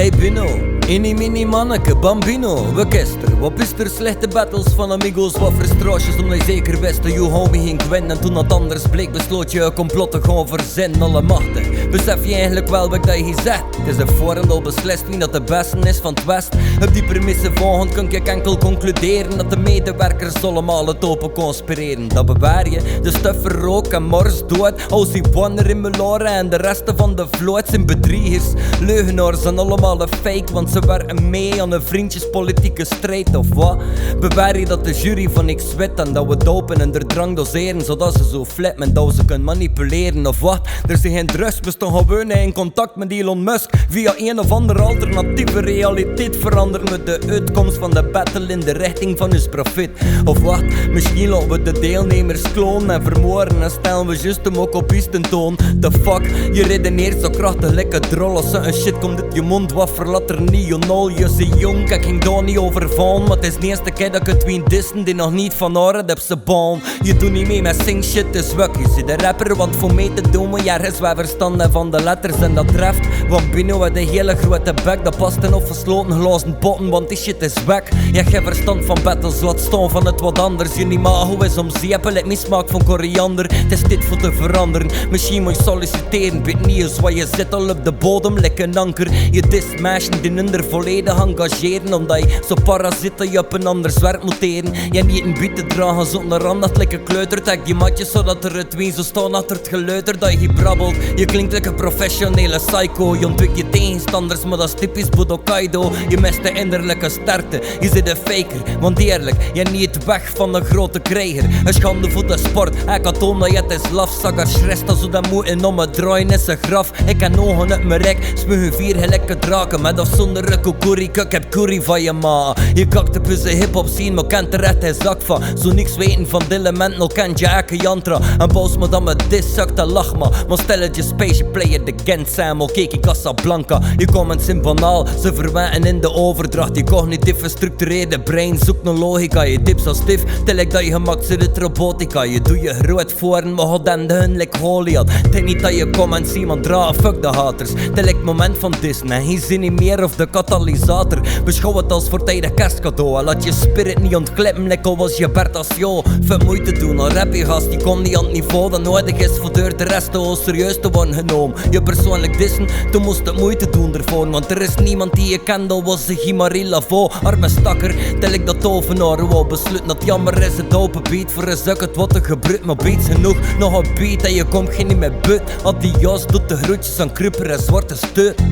Hey Bino, Inni mini manneke, bambino, we kisten. Wat is er slechte battles van amigos, wat frustraties omdat je zeker wist dat je homie ging winnen. En toen dat anders bleek besloot je een complot te gaan verzinnen, alle machten. Besef je eigenlijk wel wat je hier zegt? Het is een voorhand al beslist wie dat de beste is van het West. Op die premisse volgend kan ik enkel concluderen dat de medewerkers allemaal het open conspireren. Dat bewaar je, de stuffer rook en mors dood. Als die wanner in Meloren en de resten van de vloot zijn bedriegers. Leugenaars zijn allemaal een fake, want ze werken mee aan een vriendjespolitieke strijd of wat? Bewaar je dat de jury van niks weet en dat we dopen en er drang doseren zodat ze zo flat met dat ze kunnen manipuleren of wat? Er zijn geen drugs, we staan gewoon in contact met Elon Musk via een of andere alternatieve realiteit veranderen we de uitkomst van de battle in de richting van ons profit. Of wat? Misschien laten we de deelnemers klonen en vermoorden en stellen we juist hem ook op iets ten toon. The fuck? Je redeneert zo krachtig lekker drol als een shit komt uit je mond, wat verlaat er niet? You know, je bent jong, ik ging daar niet over van. Maar het is de eerste keer dat ik het wien dissen die nog niet van horen heb ze baan. Je doet niet mee met sing shit, dus wuk. Je zit de rapper, want voor mij te doen moet je ergens wij verstanden van de letters en dat treft. Want binnen we de hele grote bek, dat past in opgesloten glazen botten, want die shit is weg. Je hebt geen verstand van battles, laat staan van het wat anders. Je niet maar hoe is om zeep, lijkt me smaak van koriander. Het is dit voor te veranderen, misschien moet je solliciteren. Weet niet eens waar je zit al op de bodem, lekker een anker. Je dismashen die er volledig engageren, omdat je zo parasiet dat je op een ander zwerp moet teren. Je niet een biet te dragen zonder aan dat lekker kleuter. Trek die matjes zodat er het wien zo staan achter het geluider dat je brabbelt. Je klinkt like een professionele psycho. Je ontwikt je tegenstanders, maar dat is typisch Budokaido. Je mist de innerlijke sterkte, je zit een faker. Want eerlijk, je niet weg van een grote krijger. Een schande voor de sport, ik had toon dat je het is laf. Zag schrest als hoe dat moet en om het draaien is een graf. Ik heb ogen uit mijn rek, spugen vier gelijke draken. Met of zonder een kokorie, ik heb curry van je ma. Je kakt op zijn hip-hop zien, maar kent er echt een zak van. Zo niks weten van dit element, nog kent je eigen jantra. En boos me dan met dit zakt en lach maar. Maar stel het je space, player de Gent Samuel, kijk Casablanca. Je comments zijn banaal, ze verwijten in de overdracht. Je cognitief gestructureerde brein zoekt naar logica. Je dips als stif, tel ik dat je gemaakt zit uit robotica. Je doet je groot voren, maar god en de hun like Goliath. Denk niet dat je comments zien, man draag, fuck de haters. Tel ik moment van Disney, hier zin niet meer of de katalysator. Beschouw het als voortijdig kerstcadeau en laat je spirit niet ontglippen, like al was je Bert als jo. Veel moeite doen, al rap je gast, die komt niet aan het niveau dat nodig is voor de rest te serieus te worden genomen. Je persoonlijk dissen, toen moest het moeite doen ervoor, want er is niemand die je kent, al was ze Gimarie Lavo. Arme stakker, tel ik dat tovenaar wou besluiten dat jammer is het open beat. Voor een zak het wat een gebruikt, maar beats genoeg. Nog een beat en je komt geen niet meer but. Adios, doet de groetjes aan Kruper en zwarte steut.